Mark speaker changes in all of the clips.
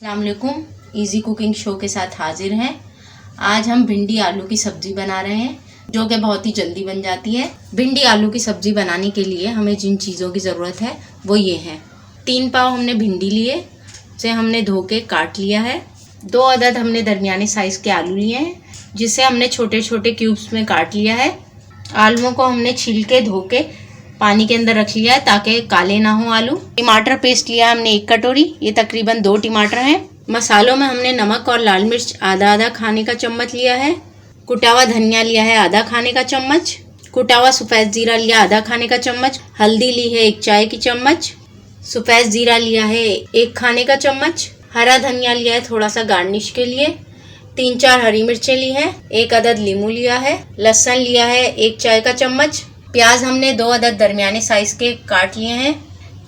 Speaker 1: अस्सलाम वालेकुम। Easy cooking show के साथ हाजिर हैं। आज हम भिंडी आलू की सब्जी बना रहे हैं जो कि बहुत ही जल्दी बन जाती है। भिंडी आलू की सब्जी बनाने के लिए हमें जिन चीज़ों की ज़रूरत है वो ये हैं। 3 पाव हमने भिंडी लिए, उसे हमने धो के काट लिया है। 2 अदद हमने दरमियाने साइज़ के आलू लिए हैं जिसे हमने छोटे छोटे क्यूब्स में काट लिया है। आलूओं को हमने छील के धो के पानी के अंदर रख लिया है ताकि काले ना हो आलू। टमाटर पेस्ट लिया हमने 1 कटोरी, ये तकरीबन 2 टमाटर हैं। मसालों में हमने नमक और लाल मिर्च आधा आधा खाने का चम्मच लिया है। कुटा हुआ धनिया लिया है आधा खाने का चम्मच। कुटा हुआ सफ़ेद ज़ीरा लिया आधा खाने का चम्मच। हल्दी ली है 1 चाय की चम्मच। सफ़ेद ज़ीरा लिया है 1 खाने का चम्मच। हरा धनिया लिया है थोड़ा सा गार्निश के लिए। 3-4 हरी मिर्चें ली हैं। 1 अदद नींबू लिया है। लहसुन लिया है 1 चाय का चम्मच। प्याज हमने 2 अदद दरमियाने साइज के काट लिए हैं।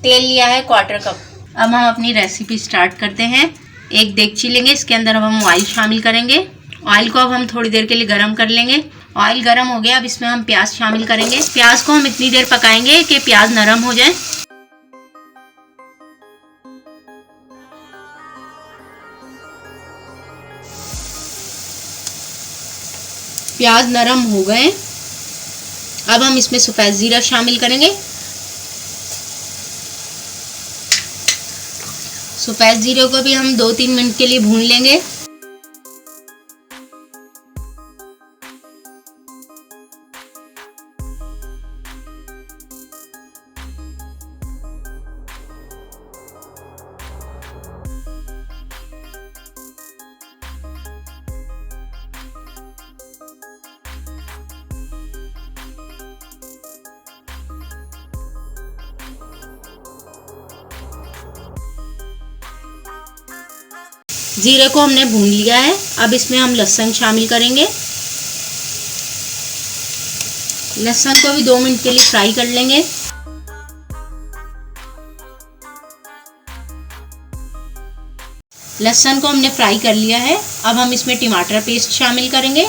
Speaker 1: तेल लिया है 1/4 कप। अब हम अपनी रेसिपी स्टार्ट करते हैं। एक देगची लेंगे, इसके अंदर अब हम ऑयल शामिल करेंगे। ऑयल को अब हम थोड़ी देर के लिए गर्म कर लेंगे। ऑयल गर्म हो गया, अब इसमें हम प्याज शामिल करेंगे। प्याज को हम इतनी देर पकाएंगे कि प्याज नरम हो जाए। प्याज नरम हो गए, अब हम इसमें सफ़ेद ज़ीरा शामिल करेंगे। सफ़ेद ज़ीरे को भी हम 2-3 मिनट के लिए भून लेंगे। जीरे को हमने भून लिया है, अब इसमें हम लहसुन शामिल करेंगे। लहसुन को भी 2 मिनट के लिए फ्राई कर लेंगे। लहसुन को हमने फ्राई कर लिया है, अब हम इसमें टमाटर पेस्ट शामिल करेंगे।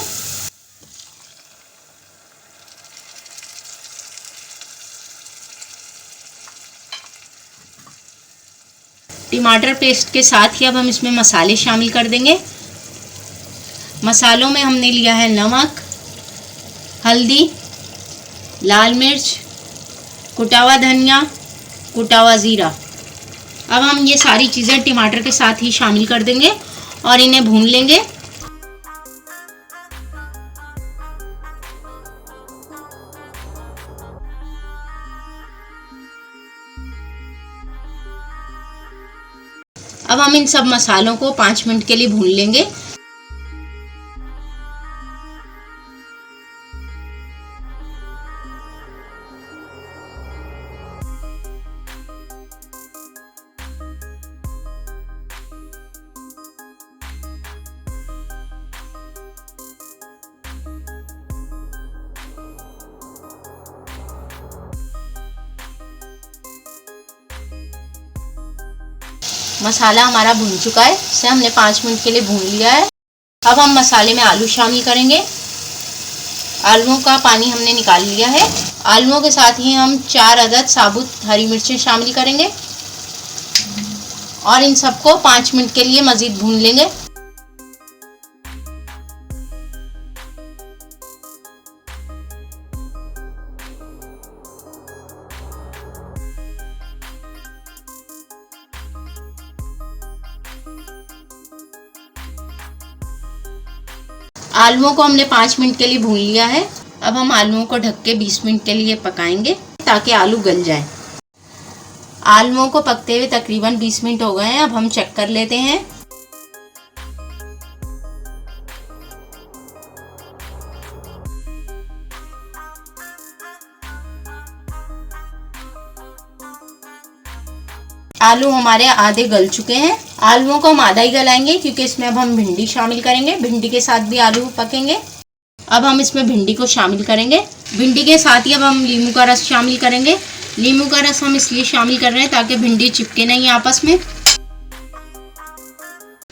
Speaker 1: टमाटर पेस्ट के साथ ही अब हम इसमें मसाले शामिल कर देंगे। मसालों में हमने लिया है नमक, हल्दी, लाल मिर्च, कुटा हुआ धनिया, कुटा हुआ ज़ीरा। अब हम ये सारी चीज़ें टमाटर के साथ ही शामिल कर देंगे और इन्हें भून लेंगे। अब हम इन सब मसालों को 5 मिनट के लिए भून लेंगे। मसाला हमारा भून चुका है, इसे हमने 5 मिनट के लिए भून लिया है। अब हम मसाले में आलू शामिल करेंगे। आलूओं का पानी हमने निकाल लिया है। आलूओं के साथ ही हम 4 अदद साबुत हरी मिर्चें शामिल करेंगे और इन सबको 5 मिनट के लिए मज़ीद भून लेंगे। आलूओं को हमने 5 मिनट के लिए भून लिया है। अब हम आलूओं को ढक के 20 मिनट के लिए पकाएंगे ताकि आलू गल जाए। आलूओं को पकते हुए तकरीबन 20 मिनट हो गए हैं। अब हम चेक कर लेते हैं। आलू हमारे आधे गल चुके हैं। आलूओं को हम आधा ही गलाएंगे क्योंकि इसमें अब हम भिंडी शामिल करेंगे। भिंडी के साथ भी आलू पकेंगे। अब हम इसमें भिंडी को शामिल करेंगे। भिंडी के साथ ही अब हम नींबू का रस शामिल करेंगे। नींबू का रस हम इसलिए शामिल कर रहे हैं ताकि भिंडी चिपके नहीं आपस में।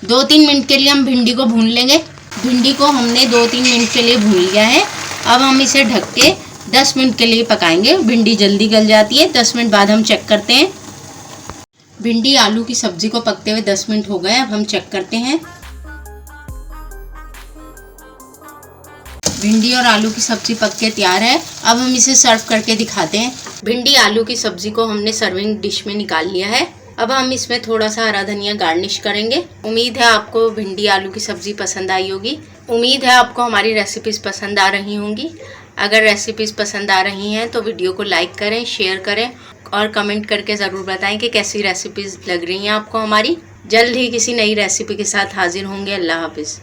Speaker 1: 2-3 मिनट के लिए हम भिंडी को भून लेंगे। भिंडी को हमने 2-3 मिनट के लिए भून लिया है। अब हम इसे ढक के 10 मिनट के लिए पकाएंगे। भिंडी जल्दी गल जाती है। 10 मिनट बाद हम चेक करते हैं। भिंडी आलू की सब्जी को पकते हुए 10 मिनट हो गए। अब हम चेक करते हैं। भिंडी और आलू की सब्जी पक के तैयार है। अब हम इसे सर्व करके दिखाते हैं। भिंडी आलू की सब्जी को हमने सर्विंग डिश में निकाल लिया है। अब हम इसमें थोड़ा सा हरा धनिया गार्निश करेंगे। उम्मीद है आपको भिंडी आलू की सब्जी पसंद आई होगी। उम्मीद है आपको हमारी रेसिपीज पसंद आ रही होंगी। अगर रेसिपीज पसंद आ रही हैं तो वीडियो को लाइक करें, शेयर करें और कमेंट करके ज़रूर बताएं कि कैसी रेसिपीज लग रही हैं आपको हमारी। जल्द ही किसी नई रेसिपी के साथ हाजिर होंगे। अल्लाह हाफिज़।